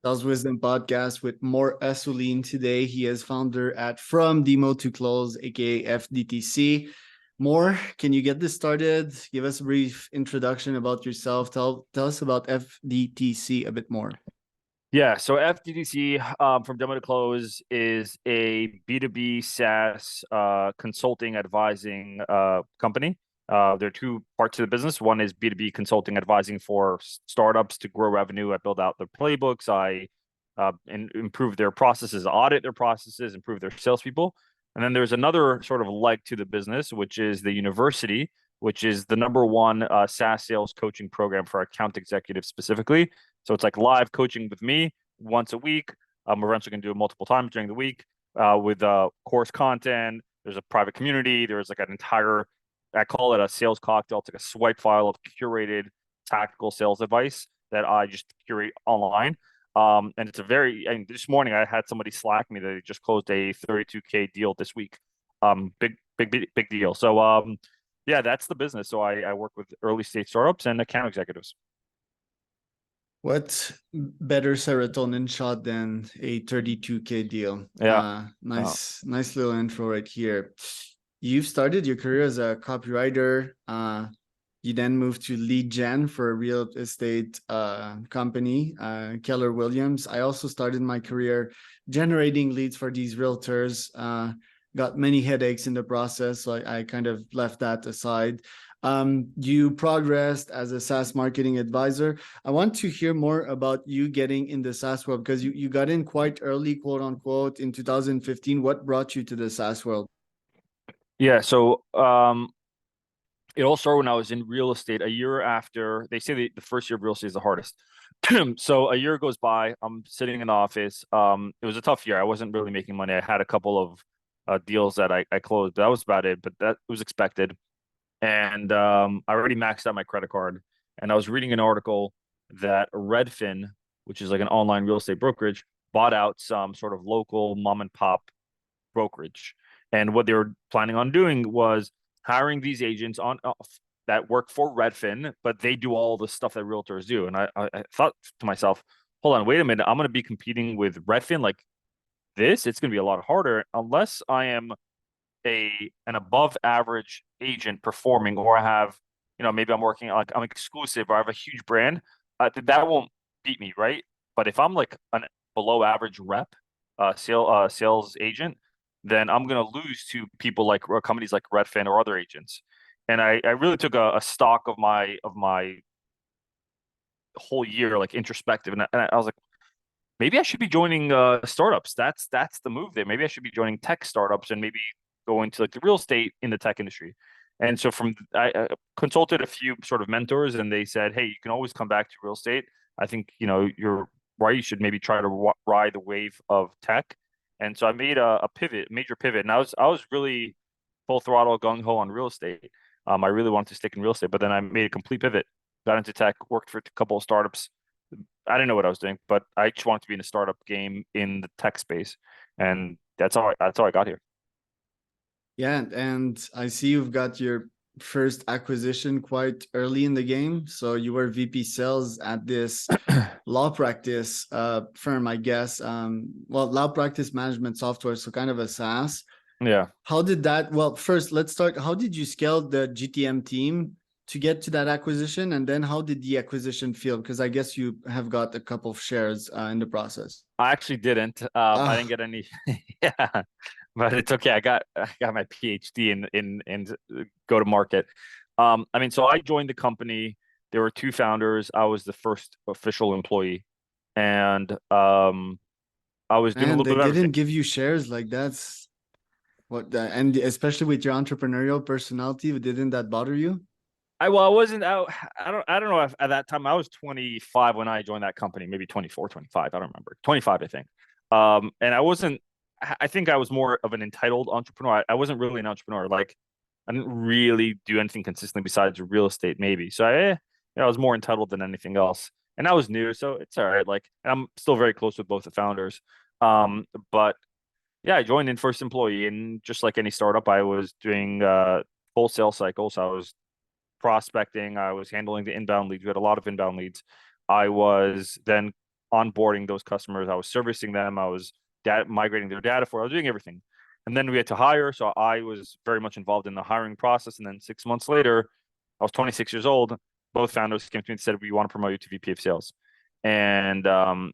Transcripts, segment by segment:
Sales Wisdom podcast with Mor Assouline today. He is founder at From Demo to Close, aka FDTC. Mor, can you get this started? Give us a brief introduction about yourself. Tell us about FDTC a bit more. Yeah, so FDTC from Demo to Close is a B2B SaaS consulting advising company. There are two parts of the business. One is B2B consulting advising for startups to grow revenue. I build out their playbooks. I improve their processes, audit their processes, improve their salespeople. And then there's another sort of leg to the business, which is the university, which is the number one SaaS sales coaching program for account executives specifically. So it's like live coaching with me once a week. We're eventually going to do it multiple times during the week with course content. There's a private community. There's like an entire, I call it a sales cocktail. It's like a swipe file of curated tactical sales advice that I just curate online. And it's and this morning I had somebody Slack me that they just closed a 32K deal this week. Big deal. So yeah, that's the business. So I work with early stage startups and account executives. What better serotonin shot than a 32K deal? Yeah. Nice little intro right here. You've started your career as a copywriter. You then moved to lead gen for a real estate company, Keller Williams. I also started my career generating leads for these realtors. Got many headaches in the process, so I kind of left that aside. You progressed as a SaaS marketing advisor. I want to hear more about you getting in the SaaS world, because you got in quite early, quote unquote, in 2015. What brought you to the SaaS world? Yeah, so it all started when I was in real estate. A year after, they say the first year of real estate is the hardest. So a year goes by, I'm sitting in the office. It was a tough year. I wasn't really making money. I had a couple of deals that I closed. That was about it, but that was expected. And I already maxed out my credit card. And I was reading an article that Redfin, which is like an online real estate brokerage, bought out some sort of local mom and pop brokerage. And what they were planning on doing was hiring these agents on that work for Redfin, but they do all the stuff that realtors do. And I thought to myself, hold on, wait a minute, I'm going to be competing with Redfin like this. It's going to be a lot harder unless I am an above average agent performing, or I have, maybe I'm working like I'm exclusive or I have a huge brand. That won't beat me, right? But if I'm like an below average rep, sales agent, then I'm gonna lose to people like companies like Redfin or other agents. And I really took a stock of my whole year, like introspective, and I was like, maybe I should be joining startups. That's the move there. Maybe I should be joining tech startups and maybe go into like the real estate in the tech industry. And so I consulted a few sort of mentors, and they said, hey, you can always come back to real estate. I think you're right. You should maybe try to ride the wave of tech. And so I made a major pivot, and I was really full throttle gung ho on real estate. I really wanted to stick in real estate, but then I made a complete pivot, got into tech, worked for a couple of startups. I didn't know what I was doing, but I just wanted to be in a startup game in the tech space, and that's how I got here. Yeah, and I see you've got your first acquisition quite early in the game. So you were VP sales at this law practice firm, I guess. Law practice management software, so kind of a SaaS. Yeah. How did that? Well, first, let's start. How did you scale the GTM team to get to that acquisition? And then how did the acquisition feel? Because I guess you have got a couple of shares in the process. I actually didn't. I didn't get any. Yeah, but it's okay. I got my PhD in go to market. I mean, so I joined the company. There were two founders. I was the first official employee, and I was doing a little bit of They everything. didn't give you shares, like that's what, and especially with your entrepreneurial personality, didn't that bother you? I wasn't out. I don't know if at that time I was 25 when I joined that company, maybe 24, 25. I don't remember. 25, I think. And I think I was more of an entitled entrepreneur. I wasn't really an entrepreneur. Like I didn't really do anything consistently besides real estate, maybe. So I was more entitled than anything else. And I was new, so it's all right. Like I'm still very close with both the founders. But yeah, I joined in first employee, and just like any startup, I was doing full sales cycles. I was prospecting. I was handling the inbound leads. We had a lot of inbound leads. I was then onboarding those customers. I was servicing them. I was migrating their data for. I was doing everything. And then we had to hire. So I was very much involved in the hiring process. And then 6 months later, I was 26 years old. Both founders came to me and said, "We want to promote you to VP of sales." And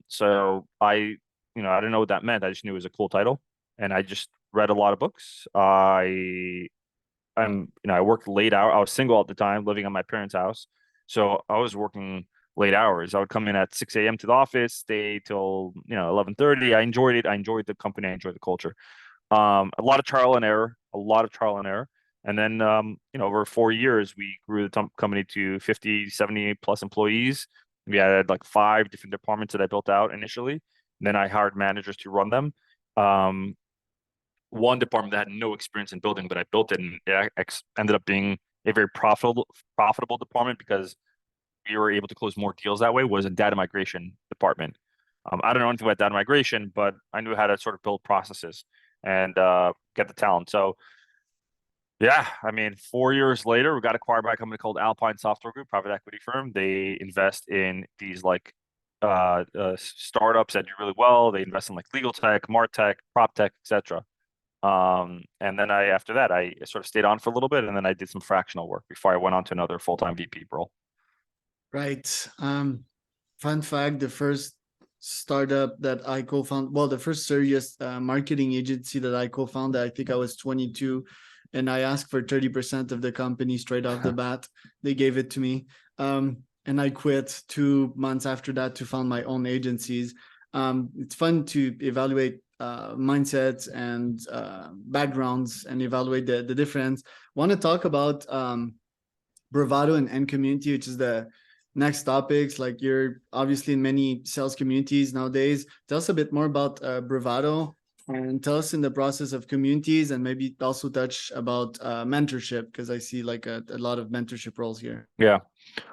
so I didn't know what that meant. I just knew it was a cool title. And I just read a lot of books. I worked late hours. I was single at the time, living at my parents' house. So I was working late hours. I would come in at 6 a.m. to the office, stay till 11:30. I enjoyed it. I enjoyed the company. I enjoyed the culture. A lot of trial and error, And then, over 4 years, we grew the company to 50, 70 plus employees. We had like 5 different departments that I built out initially. And then I hired managers to run them. One department that had no experience in building, but I built it, and it ended up being a very profitable department because we were able to close more deals that way. Was a data migration department. I don't know anything about data migration, but I knew how to sort of build processes and get the talent. So yeah, I mean, 4 years later, we got acquired by a company called Alpine Software Group, private equity firm. They invest in these like startups that do really well. They invest in like legal tech, martech, prop tech, etc. And then after that, I sort of stayed on for a little bit, and then I did some fractional work before I went on to another full-time VP role. Right. Fun fact, the first startup that I co-founded, well, the first serious marketing agency that I co-founded, I think I was 22, and I asked for 30% of the company straight off the bat. They gave it to me. And I quit 2 months after that to found my own agencies. It's fun to evaluate mindsets and backgrounds and evaluate the difference. Want to talk about Bravado and community, which is the next topics. Like, you're obviously in many sales communities nowadays. Tell us a bit more about Bravado, and tell us in the process of communities, and maybe also touch about mentorship, because I see like a lot of mentorship roles here. Yeah.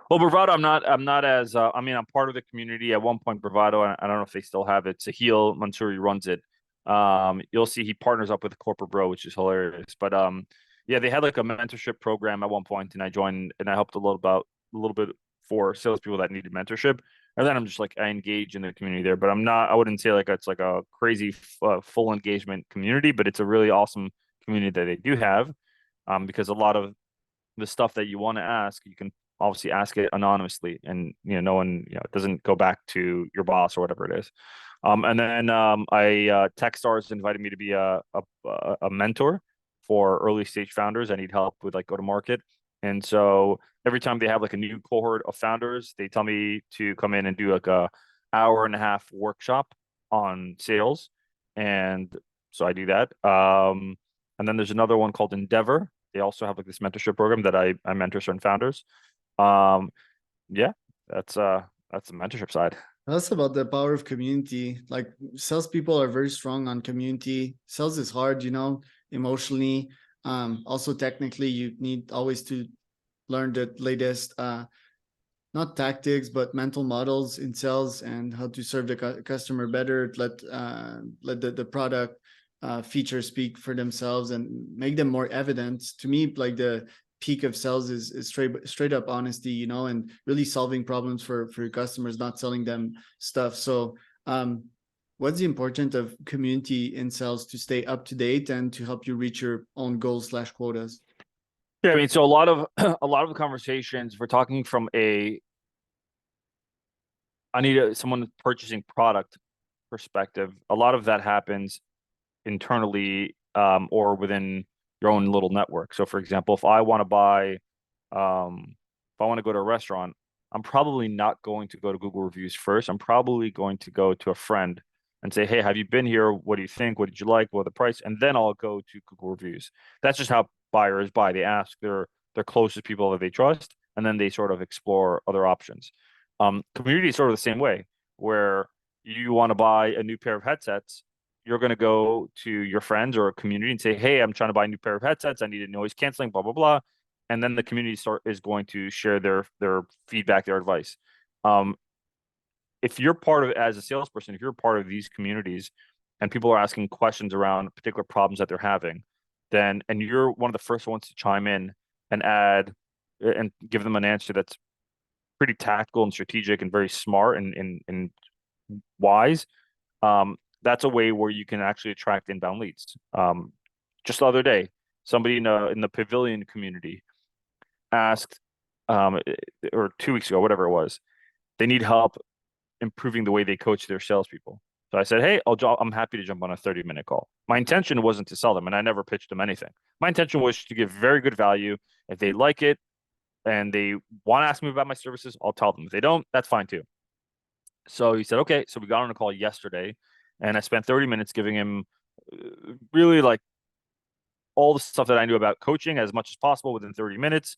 Well, Bravado, I'm not as, I'm part of the community. At one point, Bravado, I don't know if they still have it. Sahil Mansouri runs it. You'll see he partners up with Corporate Bro, which is hilarious. But yeah, they had like a mentorship program at one point, and I joined, and I helped a little bit for salespeople that needed mentorship. And then I'm just like, I engage in the community there, but I wouldn't say like it's like a crazy full engagement community, but it's a really awesome community that they do have, because a lot of the stuff that you want to ask, you can obviously ask it anonymously, and no one, it doesn't go back to your boss or whatever it is. And then Techstars invited me to be a mentor for early stage founders. I need help with like go to market. And so every time they have like a new cohort of founders, they tell me to come in and do like a hour-and-a-half workshop on sales. And so I do that. And then there's another one called Endeavor. They also have like this mentorship program that I mentor certain founders. Yeah, that's the mentorship side. Tell us about the power of community. Like, salespeople are very strong on community. Sales is hard, emotionally. Also technically, you need always to learn the latest, not tactics, but mental models in sales, and how to serve the customer better. Let the product features speak for themselves and make them more evident. To me, like, the peak of sales is straight up honesty, and really solving problems for your customers, not selling them stuff. So what's the importance of community in sales to stay up to date and to help you reach your own goals/quotas? Yeah, I mean, so a lot of the conversations, we're talking from I need someone purchasing product perspective. A lot of that happens internally, or within your own little network. So for example, if I want to go to a restaurant, I'm probably not going to go to Google reviews first. I'm probably going to go to a friend and say, "Hey, have you been here? What do you think? What did you like? What the price?" And then I'll go to Google reviews. That's just how buyers buy. They ask their closest people that they trust, and then they sort of explore other options. Community is sort of the same way, where you want to buy a new pair of headsets, you're going to go to your friends or a community and say, "Hey, I'm trying to buy a new pair of headsets. I need a noise canceling, blah, blah, blah." And then the community is going to share their feedback, their advice. If you're part of, as a salesperson, if you're part of these communities and people are asking questions around particular problems that they're having, and you're one of the first ones to chime in and add and give them an answer that's pretty tactical and strategic and very smart, and wise, that's a way where you can actually attract inbound leads. Just the other day, somebody in the pavilion community asked, or 2 weeks ago, whatever it was, they need help improving the way they coach their salespeople. So I said, hey, I'm happy to jump on a 30-minute call. My intention wasn't to sell them, and I never pitched them anything. My intention was to give very good value. If they like it and they want to ask me about my services, I'll tell them. If they don't, that's fine too. So he said, okay. So we got on a call yesterday, and I spent 30 minutes giving him really like all the stuff that I knew about coaching as much as possible within 30 minutes.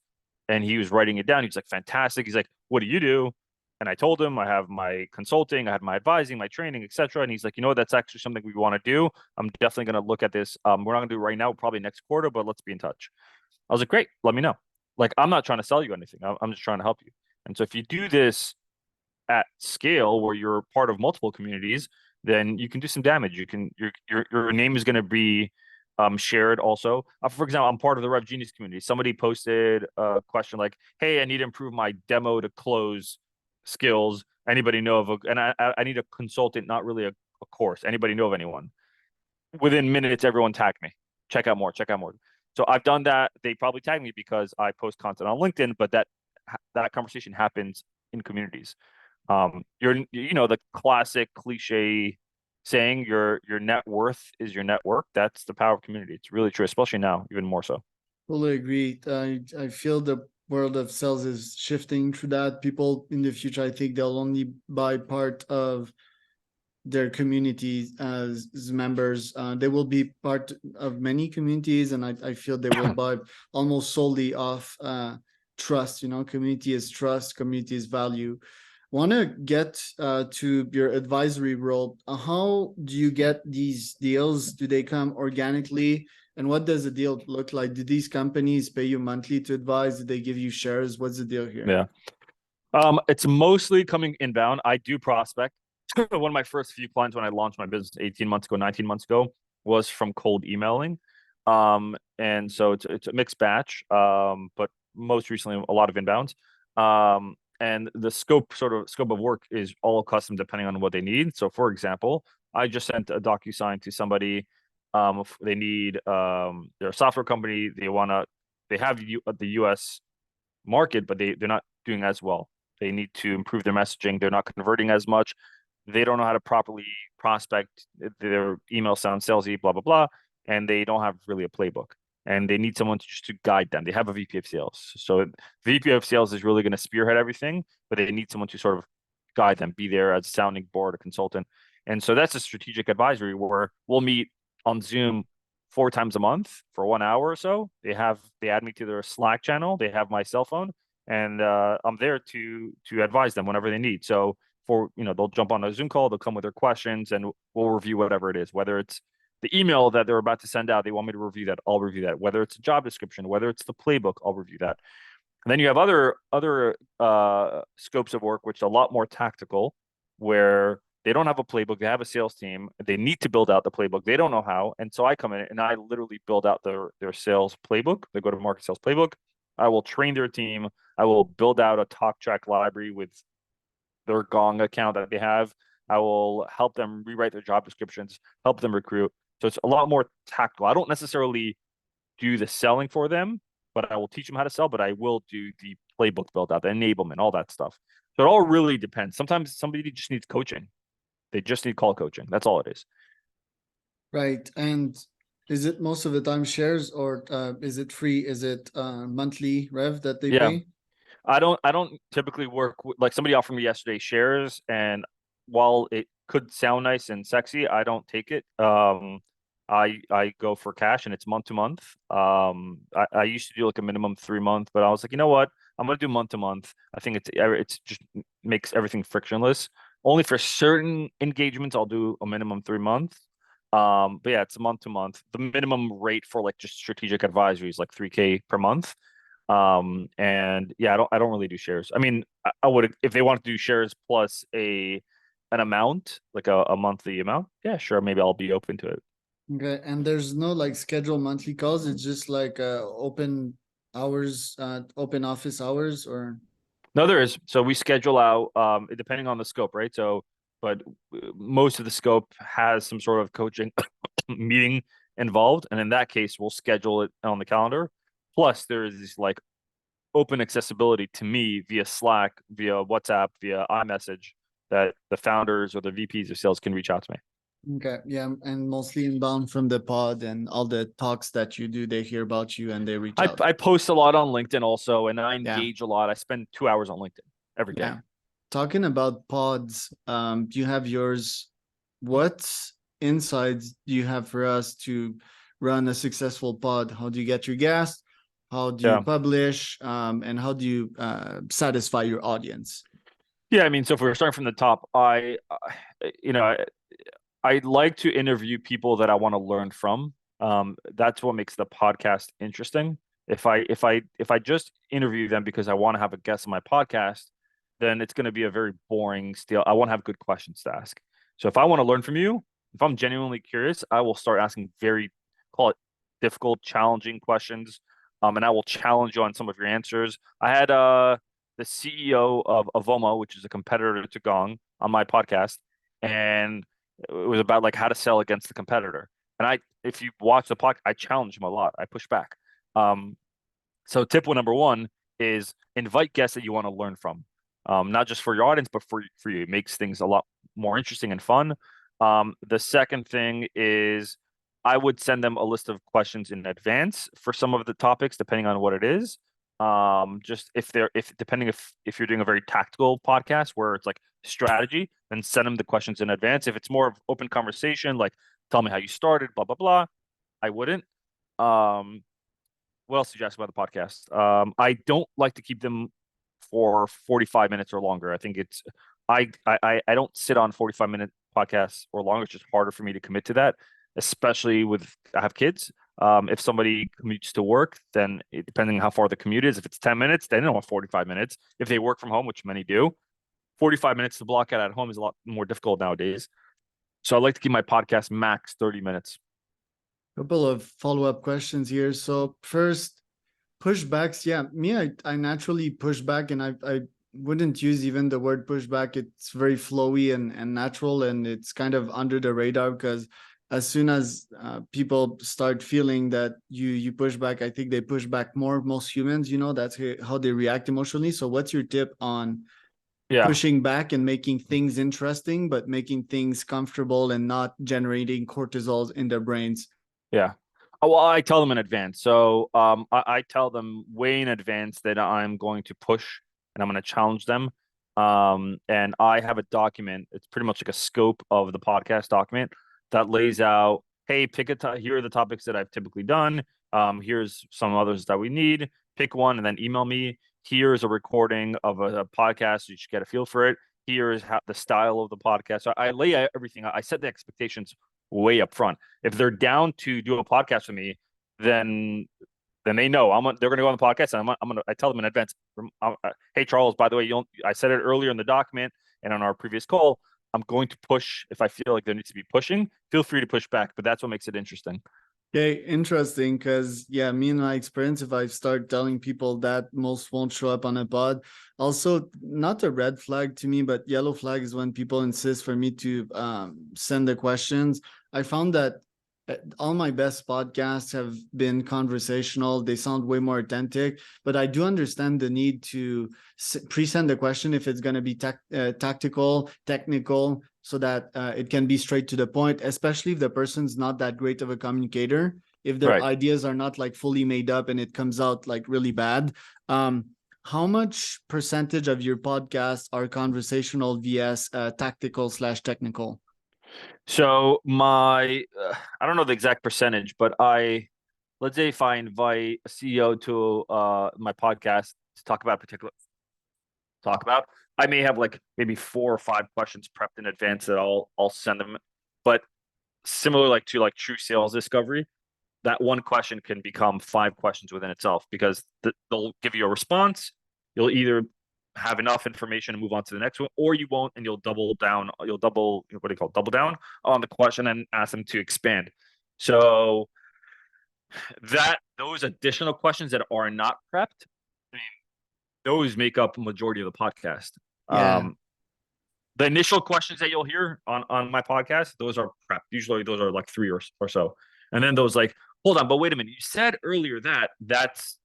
And he was writing it down. He was like, fantastic. He's like, what do you do? And I told him I have my consulting, I have my advising, my training, etc. And he's like, that's actually something we want to do. I'm definitely going to look at this. We're not going to do it right now, probably next quarter, but let's be in touch. I was like, great, let me know. Like, I'm not trying to sell you anything. I'm just trying to help you. And so if you do this at scale where you're part of multiple communities, then you can do some damage. Your name is going to be shared also. For example, I'm part of the Rev Genius community. Somebody posted a question like, hey, I need to improve my demo to close skills. Anybody know of and I need a consultant, not really a course. Anybody know of anyone? Within minutes, everyone tagged me. Check out more, check out more. So I've done that. They probably tagged me because I post content on LinkedIn, but that conversation happens in communities. The classic cliche saying your net worth is your network. That's the power of community. It's really true, especially now, even more so. Fully agree. I feel the world of sales is shifting through that. People in the future, I think they'll only buy part of their communities as members. They will be part of many communities, and I feel they will buy almost solely off trust. Community is trust, community is value. Want to get to your advisory role. How do you get these deals? Do they come organically? And what does the deal look like? Do these companies pay you monthly to advise? Do they give you shares? What's the deal here? Yeah. It's mostly coming inbound. I do prospect. One of my first few clients when I launched my business 18 months ago, 19 months ago, was from cold emailing. And so it's a mixed batch, but most recently a lot of inbounds. And the scope of work is all custom depending on what they need. So for example, I just sent a DocuSign to somebody. They need they're a software company. They have the US market, but they're not doing as well. They need to improve their messaging. They're not converting as much. They don't know how to properly prospect. Their email sounds salesy, blah, blah, blah. And they don't have really a playbook. And they need someone to guide them. They have a VP of sales. So VP of sales is really going to spearhead everything, but they need someone to sort of guide them, be there as a sounding board, a consultant. And so that's a strategic advisory where we'll meet on Zoom 4 times a month for 1 hour or so. They add me to their Slack channel. They have my cell phone, and I'm there to advise them whenever they need. So they'll jump on a Zoom call, they'll come with their questions, and we'll review whatever it is. Whether it's the email that they're about to send out, they want me to review that, I'll review that. Whether it's a job description, whether it's the playbook, I'll review that. And then you have other scopes of work, which are a lot more tactical, where they don't have a playbook. They have a sales team. They need to build out the playbook. They don't know how. And so I come in and I literally build out their sales playbook. They go to market sales playbook. I will train their team. I will build out a talk track library with their Gong account that they have. I will help them rewrite their job descriptions, help them recruit. So it's a lot more tactical. I don't necessarily do the selling for them, but I will teach them how to sell, but I will do the playbook build out, the enablement, all that stuff. So it all really depends. Sometimes somebody just needs coaching. They just need call coaching. That's all it is. Right. And is it most of the time shares, or is it free? Is it monthly rev that they pay? I don't typically work with, like, somebody offered me yesterday shares, and while it could sound nice and sexy, I don't take it. I go for cash, and it's month to month. I used to do like a minimum 3 month, but I was like, you know what? I'm gonna do month to month. I think it's just makes everything frictionless. Only for certain engagements, I'll do a minimum 3 month. But yeah, it's month to month. The minimum rate for like just strategic advisory is like 3K per month. And yeah, I don't really do shares. I mean, I would, if they want to do shares plus an amount, like a monthly amount, yeah, sure, maybe I'll be open to it. Okay. And there's no like scheduled monthly calls. It's just like open hours, open office hours, or No, there is. So we schedule out, depending on the scope, right? So but most of the scope has some sort of coaching meeting involved. And in that case, we'll schedule it on the calendar. Plus, there is this like open accessibility to me via Slack, via WhatsApp, via iMessage that the founders or the VPs of sales can reach out to me. Okay, yeah, and mostly inbound from the pod and all the talks that you do, they hear about you and they reach out. I post a lot on LinkedIn also, and I Yeah. engage a lot. I spend 2 hours on LinkedIn every day. Yeah. Talking about pods, do you have yours? What insights do you have for us to run a successful pod? How do you get your guests? How do you Yeah. publish? And how do you satisfy your audience? Yeah, I mean, so if we're starting from the top, you know, I like to interview people that I want to learn from. That's what makes the podcast interesting. If I just interview them because I want to have a guest on my podcast, then it's going to be a very boring style. I won't have good questions to ask. So if I want to learn from you, if I'm genuinely curious, I will start asking very, call it difficult, challenging questions. And I will challenge you on some of your answers. I had the CEO of Avoma, which is a competitor to Gong, on my podcast, and it was about like how to sell against the competitor. And if you watch the podcast, I challenge him a lot. I push back. So tip number one is invite guests that you want to learn from, not just for your audience, but for you. It makes things a lot more interesting and fun. The second thing is I would send them a list of questions in advance for some of the topics, depending on what it is. Just depending if you're doing a very tactical podcast where it's like strategy, then send them the questions in advance. If it's more of open conversation, like tell me how you started, blah blah blah, I wouldn't. What else did you ask about the podcast? I don't like to keep them for 45 minutes or longer. I think it's I don't sit on 45-minute podcasts or longer. It's just harder for me to commit to that, especially with I have kids. If somebody commutes to work, then depending on how far the commute is, if it's 10 minutes, they don't want 45 minutes. If they work from home, which many do, 45 minutes to block out at home is a lot more difficult nowadays. So I like to keep my podcast max 30 minutes. Couple of follow-up questions here. So first, pushbacks. Yeah, I naturally push back, and I wouldn't use even the word pushback. It's very flowy and natural, and it's kind of under the radar because as soon as people start feeling that you push back, I think they push back more. Most humans, that's how they react emotionally. So what's your tip on pushing back and making things interesting, but making things comfortable and not generating cortisols in their brains? Yeah. Well, I tell them in advance. So I tell them way in advance that I'm going to push and I'm going to challenge them. And I have a document. It's pretty much like a scope of the podcast document that lays out, hey, here are the topics that I've typically done. Here's some others that we need. Pick one and then email me. Here's a recording of a podcast. You should get a feel for it. Here is the style of the podcast. So I lay out everything. I set the expectations way up front. If they're down to do a podcast with me, then they know they're going to go on the podcast, and I tell them in advance. Hey Charles, by the way, I said it earlier in the document and on our previous call. I'm going to push if I feel like there needs to be pushing. Feel free to push back, but that's what makes it interesting. Okay, interesting, because me and my experience, if I start telling people that, most won't show up on a pod. Also, not a red flag to me, but yellow flag is when people insist for me to send the questions. I found that all my best podcasts have been conversational. They sound way more authentic, but I do understand the need to pre-send the question if it's going to be tactical, technical, so that it can be straight to the point, especially if the person's not that great of a communicator, if their ideas are not like fully made up and it comes out like really bad. How much percentage of your podcasts are conversational vs tactical/technical? So I don't know the exact percentage, but let's say if I invite a CEO to my podcast to talk about I may have like maybe 4 or 5 questions prepped in advance that I'll send them. But similar to true sales discovery, that one question can become 5 questions within itself, because they'll give you a response. You'll either have enough information and move on to the next one, or you won't, and you'll double down. You'll double down on the question and ask them to expand. So those additional questions that are not prepped, I mean, those make up a majority of the podcast. Yeah. The initial questions that you'll hear on my podcast, those are prep. Usually those are like three or so. And then those like, hold on, but wait a minute. You said earlier that that's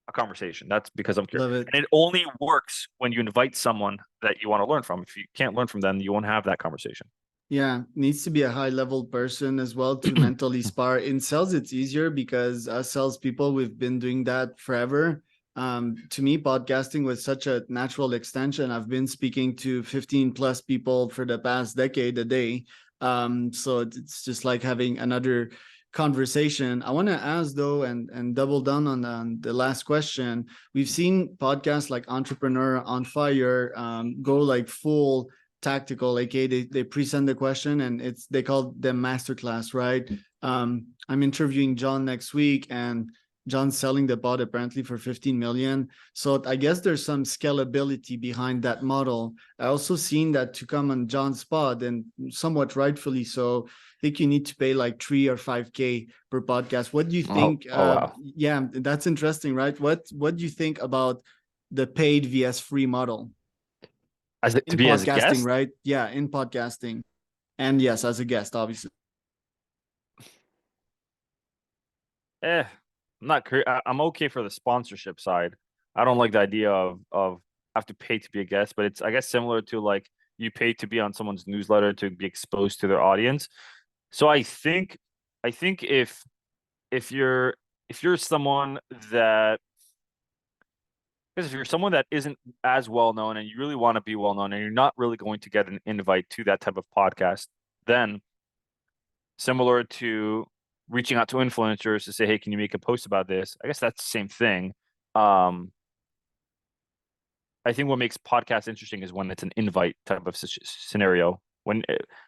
a conversation. That's because I'm curious. Love it. And it only works when you invite someone that you want to learn from. If you can't learn from them, you won't have that conversation. Yeah, needs to be a high level person as well to mentally spar. In sales, it's easier because us salespeople, we've been doing that forever. To me, podcasting was such a natural extension. I've been speaking to 15 plus people for the past decade a day. So it's just like having another conversation. I want to ask though, and double down on the last question. We've seen podcasts like Entrepreneur on Fire go like full tactical, like they present the question and they call them masterclass, right? I'm interviewing John next week, and John's selling the bot apparently for 15 million. So I guess there's some scalability behind that model. I also seen that to come on John's spot, and somewhat rightfully so, I think you need to pay like 3 or 5K per podcast. What do you think? Wow. Yeah, that's interesting, right? What do you think about the paid vs free model? To In be as a podcasting, guest? right? Yeah, in podcasting. And yes, as a guest, obviously. I'm not. I'm okay for the sponsorship side. I don't like the idea of have to pay to be a guest, but it's I guess similar to like you pay to be on someone's newsletter to be exposed to their audience. So I think if you're if you're someone that because if you're someone that isn't as well known and you really want to be well known and you're not really going to get an invite to that type of podcast, then similar to reaching out to influencers to say, hey, can you make a post about this? I guess that's the same thing. Um, I think what makes podcasts interesting is when it's an invite type of scenario.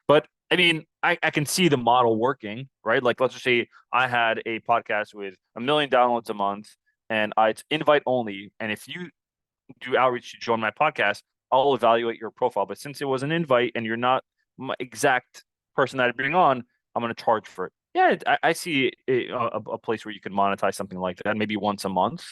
But I mean, I can see the model working, right? Like, let's just say I had a podcast with 1 million downloads a month, and it's invite only. And if you do outreach to join my podcast, I'll evaluate your profile. But since it was an invite and you're not my exact person that I bring on, I'm going to charge for it. Yeah, I see a place where you can monetize something like that, maybe once a month.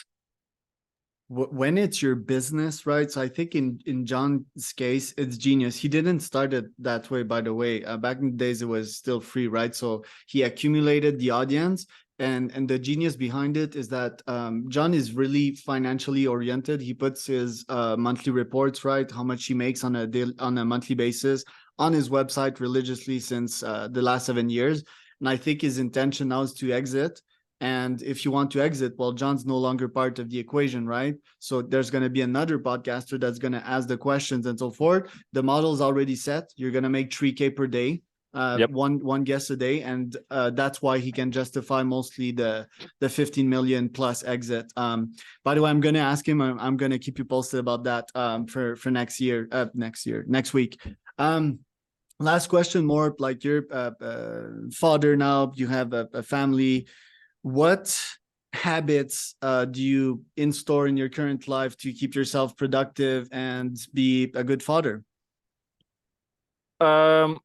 When it's your business, right? So I think in John's case, it's genius. He didn't start it that way, by the way. Back in the days, it was still free, right? So he accumulated the audience, and the genius behind it is that John is really financially oriented. He puts his monthly reports, right? How much he makes on a monthly basis on his website religiously since the last 7 years. And I think his intention now is to exit. And if you want to exit, well, John's no longer part of the equation, right? So there's going to be another podcaster that's going to ask the questions and so forth. The model's already set. You're going to make 3K per day, Yep. one guest a day, and that's why he can justify mostly the 15 million plus exit. By the way, I'm going to ask him. I'm going to keep you posted about that for next week. Last question, more like you're father now. You have a family. What habits do you install in your current life to keep yourself productive and be a good father? I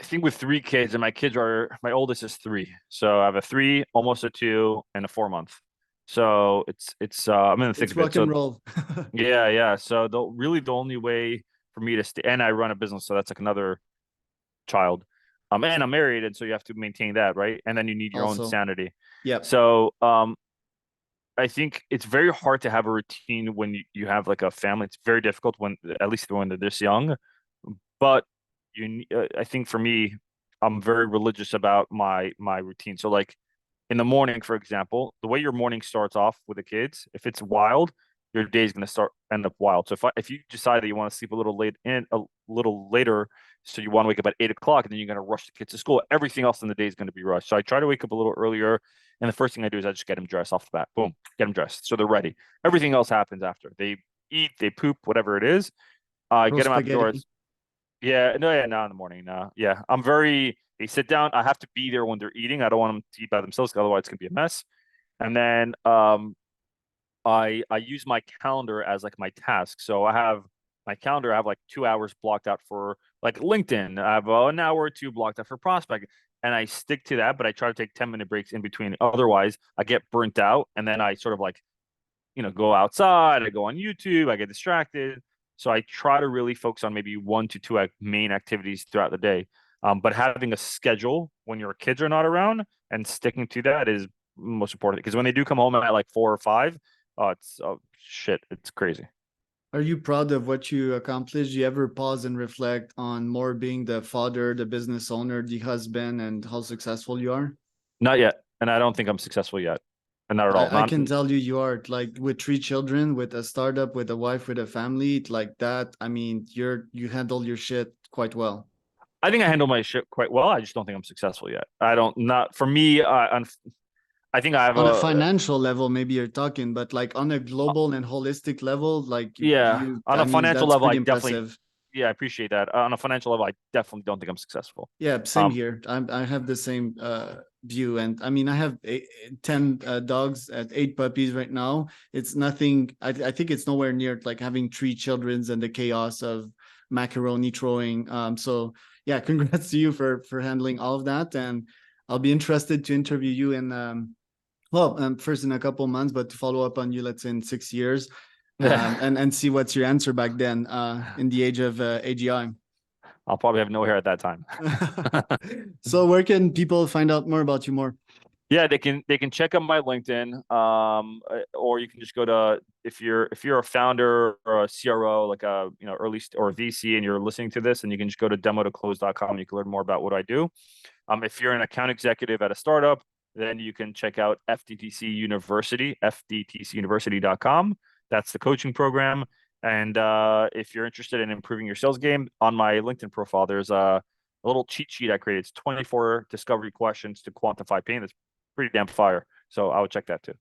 think with 3 kids, and my oldest is 3. So I have a 3, almost a 2, and a 4 month. So it's I'm in the thick It's of it. rock and So roll. yeah. So the only way for me to stay, and I run a business, so that's like another child. And I'm married, and so you have to maintain that, right? And then you need your own Also, sanity. yep. So I think it's very hard to have a routine when you have like a family. It's very difficult when, at least when they're this young. But I think for me, I'm very religious about my routine. So like in the morning, for example, the way your morning starts off with the kids, if it's wild, your day is going to end up wild. So if you decide that you want to sleep a little later, so you want to wake up at 8 o'clock, and then you're going to rush the kids to school, everything else in the day is going to be rushed. So I try to wake up a little earlier, and the first thing I do is I just get them dressed off the bat. Boom, get them dressed, so they're ready. Everything else happens after they eat, they poop, whatever it is. Get Roast them out the spaghetti. doors. Yeah, no, yeah, now in the morning. No, yeah, they sit down. I have to be there when they're eating. I don't want them to eat by themselves, 'cause otherwise it's gonna be a mess. And then I use my calendar as like my task. So I have my calendar. I have like 2 hours blocked out for like LinkedIn. I have an hour or two blocked out for prospect, and I stick to that. But I try to take 10-minute breaks in between. Otherwise, I get burnt out, and then I sort of like go outside. I go on YouTube. I get distracted. So I try to really focus on maybe 1 to 2 main activities throughout the day. But having a schedule when your kids are not around and sticking to that is most important, because when they do come home at like 4 or 5, it's shit, it's crazy. Are you proud of what you accomplished? Do you ever pause and reflect on Mor being the father, the business owner, the husband, and how successful you are? Not yet, and I don't think I'm successful yet, and not at all. I Not can tell you, you are like with 3 children, with a startup, with a wife, with a family like that. I mean, you handle your shit quite well. I think I handle my shit quite well. I just don't think I'm successful yet. I don't not for me. I think I have On a a financial level, maybe you're talking, but like on a global and holistic level, like yeah. On I a mean, financial that's level, I pretty definitely impressive. yeah, I appreciate that. On a financial level, I definitely don't think I'm successful. Yeah, same Um, here. I have the same view, and I mean, I have 10 dogs at 8 puppies right now. It's nothing. I think it's nowhere near like having 3 childrens and the chaos of macaroni throwing. So yeah, congrats to you for handling all of that, and I'll be interested to interview you in first in a couple months, but to follow up on you, let's say in 6 years, and see what's your answer back then, in the age of AGI. I'll probably have no hair at that time. So where can people find out more about you more? Yeah, they can check out my LinkedIn, or you can just go to, if you're a founder or a CRO, like a early or a VC, and you're listening to this, and you can just go to demo2close.com. You can learn more about what I do. If you're an account executive at a startup, then you can check out FDTC University, fdtcuniversity.com. That's the coaching program. And if you're interested in improving your sales game, on my LinkedIn profile, there's a little cheat sheet I created. It's 24 discovery questions to quantify pain. That's pretty damn fire. So I would check that too.